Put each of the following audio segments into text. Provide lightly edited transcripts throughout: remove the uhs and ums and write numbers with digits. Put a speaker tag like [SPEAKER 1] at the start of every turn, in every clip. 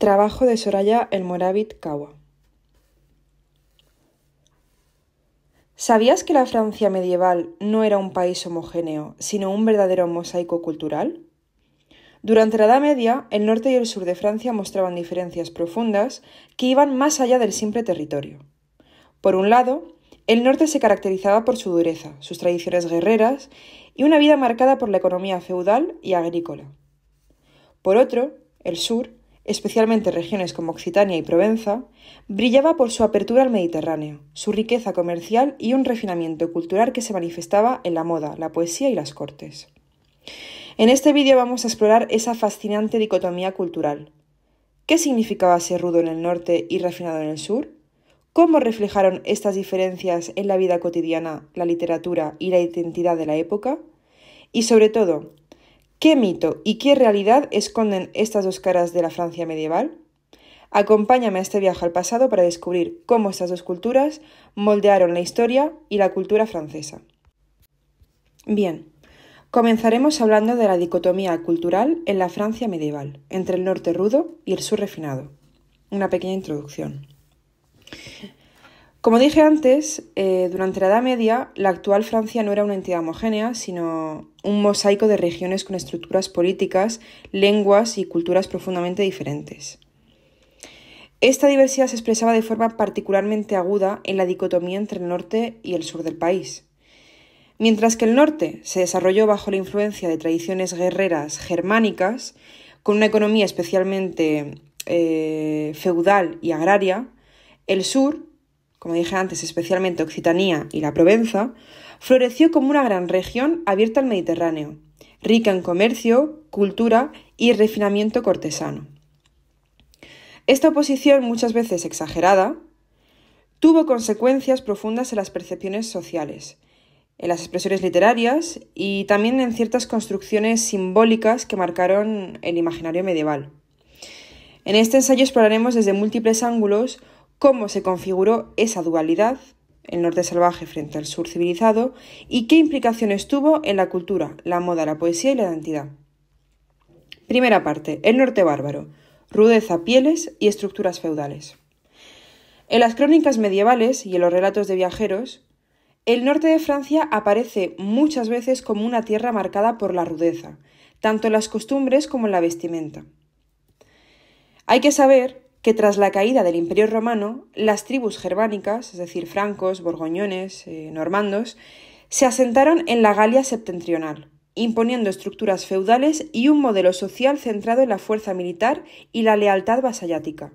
[SPEAKER 1] Trabajo de Soraya Elmorabit Kawa. ¿Sabías que la Francia medieval no era un país homogéneo, sino un verdadero mosaico cultural? Durante la Edad Media, el norte y el sur de Francia mostraban diferencias profundas que iban más allá del simple territorio. Por un lado, el norte se caracterizaba por su dureza, sus tradiciones guerreras y una vida marcada por la economía feudal y agrícola. Por otro, el sur, especialmente regiones como Occitania y Provenza, brillaba por su apertura al Mediterráneo, su riqueza comercial y un refinamiento cultural que se manifestaba en la moda, la poesía y las cortes. En este vídeo vamos a explorar esa fascinante dicotomía cultural. ¿Qué significaba ser rudo en el norte y refinado en el sur? ¿Cómo reflejaron estas diferencias en la vida cotidiana, la literatura y la identidad de la época? Y sobre todo, ¿qué mito y qué realidad esconden estas dos caras de la Francia medieval? Acompáñame a este viaje al pasado para descubrir cómo estas dos culturas moldearon la historia y la cultura francesa. Bien, comenzaremos hablando de la dicotomía cultural en la Francia medieval, entre el norte rudo y el sur refinado. Una pequeña introducción. Como dije antes, durante la Edad Media, la actual Francia no era una entidad homogénea, sino un mosaico de regiones con estructuras políticas, lenguas y culturas profundamente diferentes. Esta diversidad se expresaba de forma particularmente aguda en la dicotomía entre el norte y el sur del país. Mientras que el norte se desarrolló bajo la influencia de tradiciones guerreras germánicas, con una economía especialmente feudal y agraria, el sur, como dije antes, especialmente Occitania y la Provenza, floreció como una gran región abierta al Mediterráneo, rica en comercio, cultura y refinamiento cortesano. Esta oposición, muchas veces exagerada, tuvo consecuencias profundas en las percepciones sociales, en las expresiones literarias y también en ciertas construcciones simbólicas que marcaron el imaginario medieval. En este ensayo exploraremos desde múltiples ángulos cómo se configuró esa dualidad, el norte salvaje frente al sur civilizado, y qué implicaciones tuvo en la cultura, la moda, la poesía y la identidad. Primera parte, el norte bárbaro, rudeza, pieles y estructuras feudales. En las crónicas medievales y en los relatos de viajeros, el norte de Francia aparece muchas veces como una tierra marcada por la rudeza, tanto en las costumbres como en la vestimenta. Hay que saber que tras la caída del Imperio Romano, las tribus germánicas, es decir, francos, borgoñones, normandos, se asentaron en la Galia septentrional, imponiendo estructuras feudales y un modelo social centrado en la fuerza militar y la lealtad vasallática.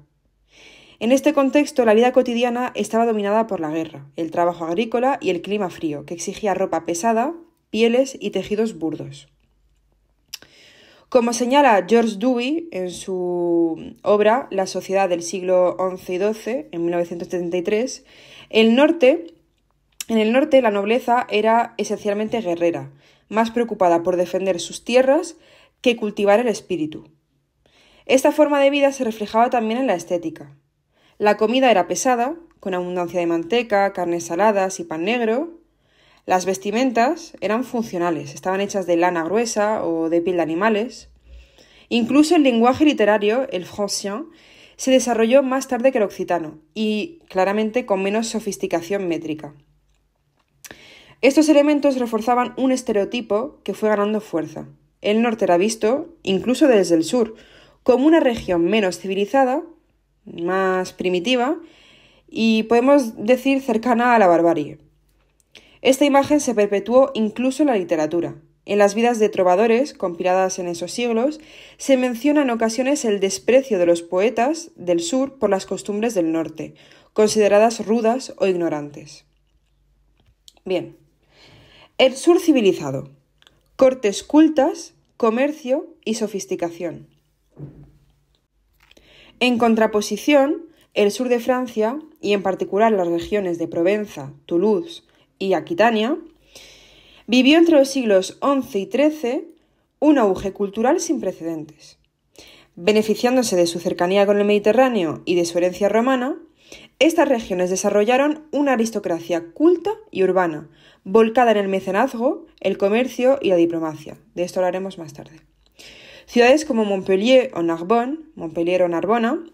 [SPEAKER 1] En este contexto, la vida cotidiana estaba dominada por la guerra, el trabajo agrícola y el clima frío, que exigía ropa pesada, pieles y tejidos burdos. Como señala George Dewey en su obra La sociedad del siglo XI y XII, en 1973, en el norte la nobleza era esencialmente guerrera, más preocupada por defender sus tierras que cultivar el espíritu. Esta forma de vida se reflejaba también en la estética. La comida era pesada, con abundancia de manteca, carnes saladas y pan negro. Las vestimentas eran funcionales, estaban hechas de lana gruesa o de piel de animales. Incluso el lenguaje literario, el francien, se desarrolló más tarde que el occitano y claramente con menos sofisticación métrica. Estos elementos reforzaban un estereotipo que fue ganando fuerza. El norte era visto, incluso desde el sur, como una región menos civilizada, más primitiva y podemos decir cercana a la barbarie. Esta imagen se perpetuó incluso en la literatura. En las vidas de trovadores, compiladas en esos siglos, se menciona en ocasiones el desprecio de los poetas del sur por las costumbres del norte, consideradas rudas o ignorantes. Bien, el sur civilizado, cortes cultas, comercio y sofisticación. En contraposición, el sur de Francia, y en particular las regiones de Provenza, Toulouse y Aquitania, vivió entre los siglos XI y XIII un auge cultural sin precedentes. Beneficiándose de su cercanía con el Mediterráneo y de su herencia romana, estas regiones desarrollaron una aristocracia culta y urbana, volcada en el mecenazgo, el comercio y la diplomacia. De esto hablaremos más tarde. Ciudades como Montpellier o Narbona,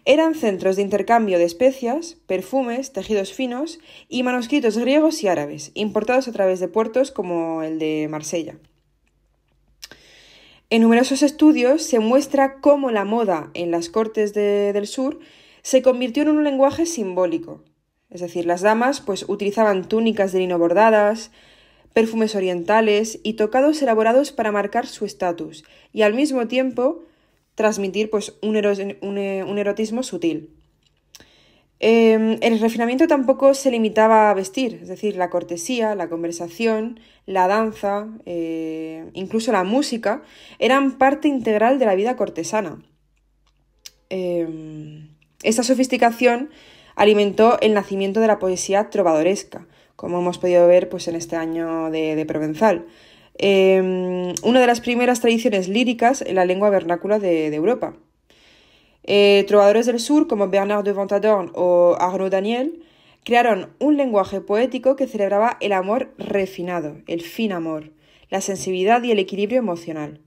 [SPEAKER 1] eran centros de intercambio de especias, perfumes, tejidos finos y manuscritos griegos y árabes, importados a través de puertos como el de Marsella. En numerosos estudios se muestra cómo la moda en las cortes del sur se convirtió en un lenguaje simbólico. Es decir, las damas pues utilizaban túnicas de lino bordadas, perfumes orientales y tocados elaborados para marcar su estatus y al mismo tiempo transmitir pues, un erotismo sutil. El refinamiento tampoco se limitaba a vestir, es decir, la cortesía, la conversación, la danza, incluso la música, eran parte integral de la vida cortesana. Esta sofisticación alimentó el nacimiento de la poesía trovadoresca, como hemos podido ver pues, en este año de Provenzal. Una de las primeras tradiciones líricas en la lengua vernácula de Europa. Trovadores del sur como Bernard de Ventadorn o Arnaud Daniel crearon un lenguaje poético que celebraba el amor refinado, el fin amor, la sensibilidad y el equilibrio emocional.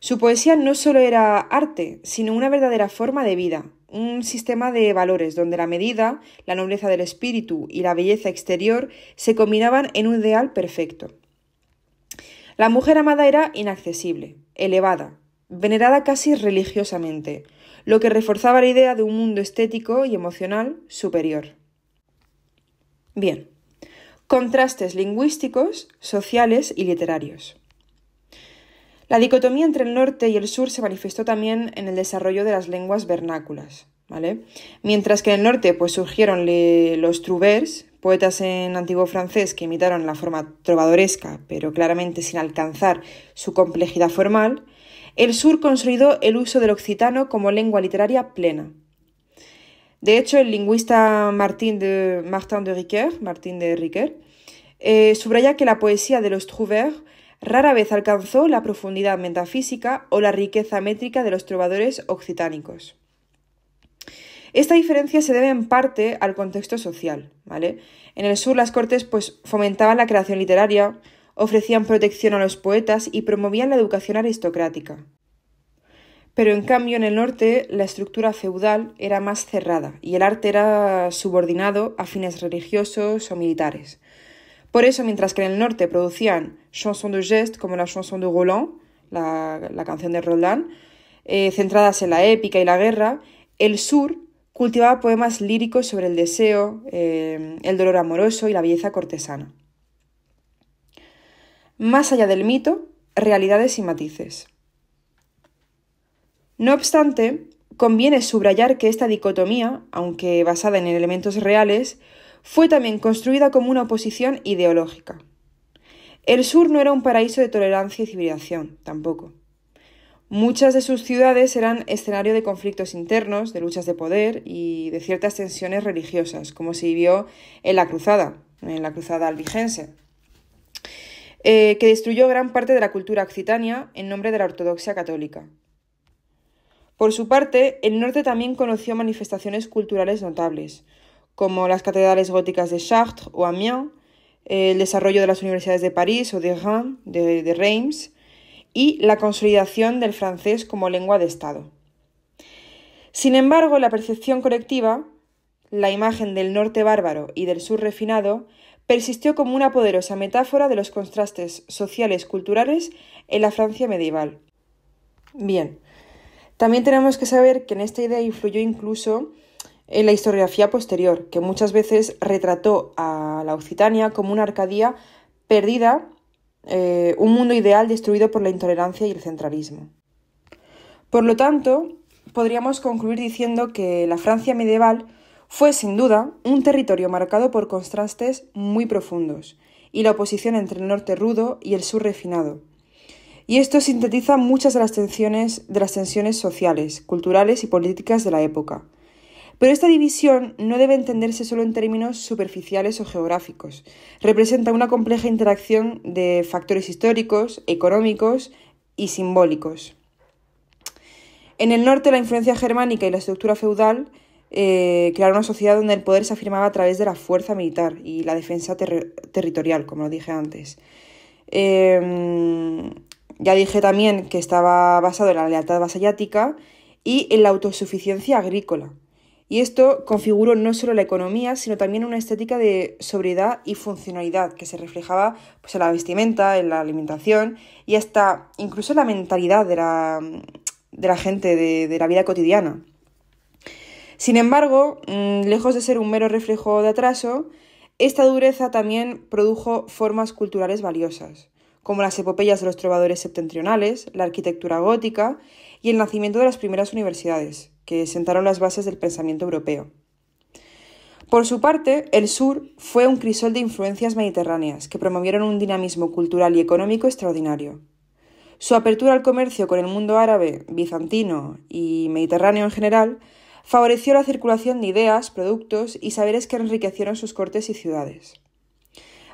[SPEAKER 1] Su poesía no solo era arte, sino una verdadera forma de vida, un sistema de valores donde la medida, la nobleza del espíritu y la belleza exterior se combinaban en un ideal perfecto. La mujer amada era inaccesible, elevada, venerada casi religiosamente, lo que reforzaba la idea de un mundo estético y emocional superior. Bien, contrastes lingüísticos, sociales y literarios. La dicotomía entre el norte y el sur se manifestó también en el desarrollo de las lenguas vernáculas, ¿vale? Mientras que en el norte pues, surgieron los trouvères, poetas en antiguo francés que imitaron la forma trovadoresca, pero claramente sin alcanzar su complejidad formal, el sur consolidó el uso del occitano como lengua literaria plena. De hecho, el lingüista Martin de Riquer subraya que la poesía de los trouvères rara vez alcanzó la profundidad metafísica o la riqueza métrica de los trovadores occitánicos. Esta diferencia se debe en parte al contexto social, ¿vale? En el sur las cortes pues, fomentaban la creación literaria, ofrecían protección a los poetas y promovían la educación aristocrática. Pero en cambio en el norte la estructura feudal era más cerrada y el arte era subordinado a fines religiosos o militares. Por eso, mientras que en el norte producían chansons de geste como la chanson de Roland, la canción de Roland, centradas en la épica y la guerra, el sur cultivaba poemas líricos sobre el deseo, el dolor amoroso y la belleza cortesana. Más allá del mito, realidades y matices. No obstante, conviene subrayar que esta dicotomía, aunque basada en elementos reales, fue también construida como una oposición ideológica. El sur no era un paraíso de tolerancia y civilización, tampoco. Muchas de sus ciudades eran escenario de conflictos internos, de luchas de poder y de ciertas tensiones religiosas, como se vivió en la Cruzada albigense, que destruyó gran parte de la cultura occitania en nombre de la ortodoxia católica. Por su parte, el norte también conoció manifestaciones culturales notables, como las catedrales góticas de Chartres o Amiens, el desarrollo de las universidades de París o de Reims y la consolidación del francés como lengua de Estado. Sin embargo, la percepción colectiva, la imagen del norte bárbaro y del sur refinado, persistió como una poderosa metáfora de los contrastes sociales culturales en la Francia medieval. Bien, también tenemos que saber que en esta idea influyó incluso en la historiografía posterior, que muchas veces retrató a la Occitania como una Arcadia perdida, un mundo ideal destruido por la intolerancia y el centralismo. Por lo tanto, podríamos concluir diciendo que la Francia medieval fue, sin duda, un territorio marcado por contrastes muy profundos y la oposición entre el norte rudo y el sur refinado. Y esto sintetiza muchas de las tensiones sociales, culturales y políticas de la época. Pero esta división no debe entenderse solo en términos superficiales o geográficos. Representa una compleja interacción de factores históricos, económicos y simbólicos. En el norte, la influencia germánica y la estructura feudal crearon una sociedad donde el poder se afirmaba a través de la fuerza militar y la defensa territorial, como lo dije antes. Ya dije también que estaba basado en la lealtad vasallática y en la autosuficiencia agrícola. Y esto configuró no solo la economía, sino también una estética de sobriedad y funcionalidad que se reflejaba pues, en la vestimenta, en la alimentación y hasta incluso en la mentalidad de la gente, de la vida cotidiana. Sin embargo, lejos de ser un mero reflejo de atraso, esta dureza también produjo formas culturales valiosas, como las epopeyas de los trovadores septentrionales, la arquitectura gótica y el nacimiento de las primeras universidades, que sentaron las bases del pensamiento europeo. Por su parte, el sur fue un crisol de influencias mediterráneas que promovieron un dinamismo cultural y económico extraordinario. Su apertura al comercio con el mundo árabe, bizantino y mediterráneo en general favoreció la circulación de ideas, productos y saberes que enriquecieron sus cortes y ciudades.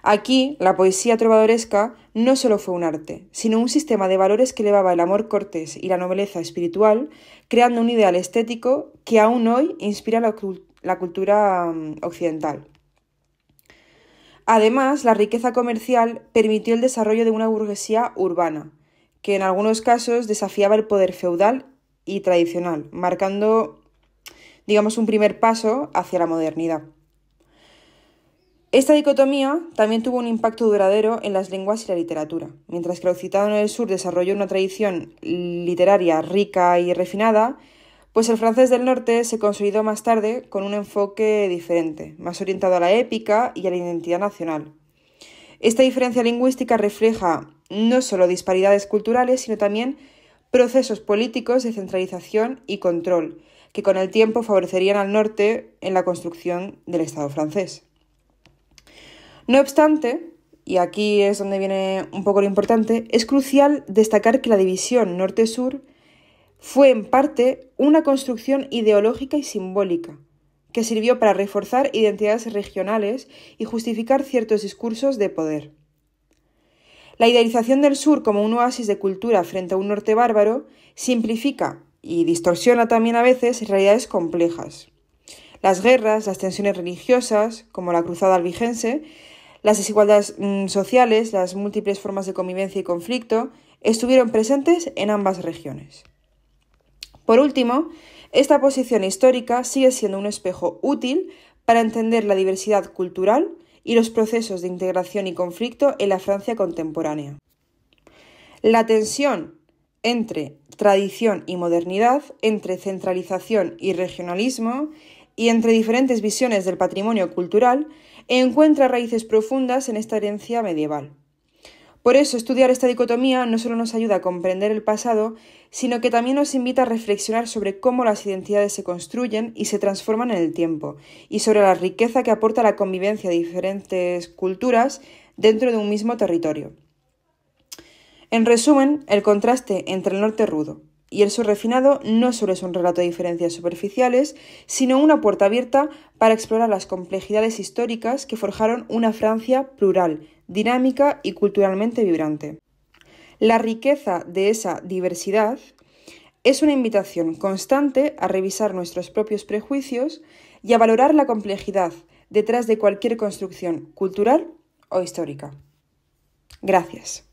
[SPEAKER 1] Aquí, la poesía trovadoresca no solo fue un arte, sino un sistema de valores que elevaba el amor cortés y la nobleza espiritual, creando un ideal estético que aún hoy inspira la cultura occidental. Además, la riqueza comercial permitió el desarrollo de una burguesía urbana, que en algunos casos desafiaba el poder feudal y tradicional, marcando, digamos, un primer paso hacia la modernidad. Esta dicotomía también tuvo un impacto duradero en las lenguas y la literatura. Mientras que el occitano del sur desarrolló una tradición literaria rica y refinada, pues el francés del norte se consolidó más tarde con un enfoque diferente, más orientado a la épica y a la identidad nacional. Esta diferencia lingüística refleja no solo disparidades culturales, sino también procesos políticos de centralización y control, que con el tiempo favorecerían al norte en la construcción del Estado francés. No obstante, y aquí es donde viene un poco lo importante, es crucial destacar que la división norte-sur fue en parte una construcción ideológica y simbólica, que sirvió para reforzar identidades regionales y justificar ciertos discursos de poder. La idealización del sur como un oasis de cultura frente a un norte bárbaro simplifica y distorsiona también a veces realidades complejas. Las guerras, las tensiones religiosas, como la cruzada albigense, las desigualdades sociales, las múltiples formas de convivencia y conflicto, estuvieron presentes en ambas regiones. Por último, esta posición histórica sigue siendo un espejo útil para entender la diversidad cultural y los procesos de integración y conflicto en la Francia contemporánea. La tensión entre tradición y modernidad, entre centralización y regionalismo, y entre diferentes visiones del patrimonio cultural, encuentra raíces profundas en esta herencia medieval. Por eso, estudiar esta dicotomía no solo nos ayuda a comprender el pasado, sino que también nos invita a reflexionar sobre cómo las identidades se construyen y se transforman en el tiempo, y sobre la riqueza que aporta la convivencia de diferentes culturas dentro de un mismo territorio. En resumen, el contraste entre el norte rudo y el sur refinado no solo es un relato de diferencias superficiales, sino una puerta abierta para explorar las complejidades históricas que forjaron una Francia plural, dinámica y culturalmente vibrante. La riqueza de esa diversidad es una invitación constante a revisar nuestros propios prejuicios y a valorar la complejidad detrás de cualquier construcción cultural o histórica. Gracias.